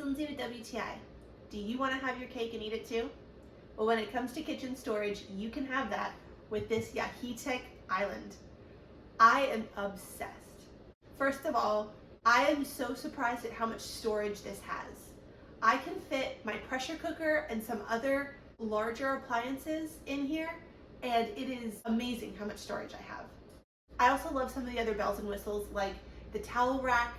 Lindsay with WTI. Do you want to have your cake and eat it too? Well, when it comes to kitchen storage, you can have that with this Yaheetech island. I am obsessed. First of all, I am so surprised at how much storage this has. I can fit my pressure cooker and some other larger appliances in here, and it is amazing how much storage I have. I also love some of the other bells and whistles, like the towel rack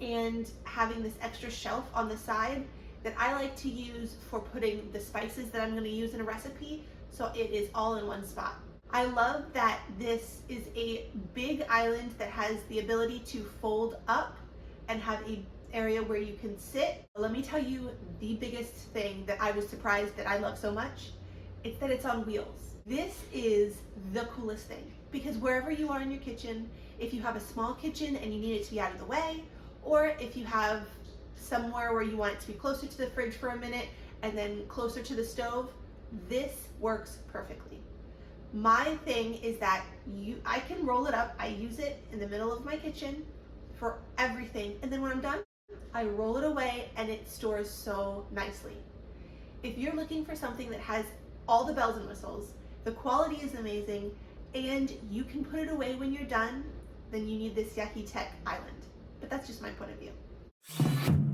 and having this extra shelf on the side that I like to use for putting the spices that I'm going to use in a recipe, so it is all in one spot. I love that this is a big island that has the ability to fold up and have a area where you can sit. Let me tell you the biggest thing that I was surprised that I love so much. It's that it's on wheels. This is the coolest thing, because wherever you are in your kitchen, if you have a small kitchen and you need it to be out of the way, or if you have somewhere where you want it to be closer to the fridge for a minute and then closer to the stove, this works perfectly. My thing is that I can roll it up. I use it in the middle of my kitchen for everything, and then when I'm done, I roll it away and it stores so nicely. If you're looking for something that has all the bells and whistles, the quality is amazing, and you can put it away when you're done, then you need this Yaheetech island. But that's just my point of view.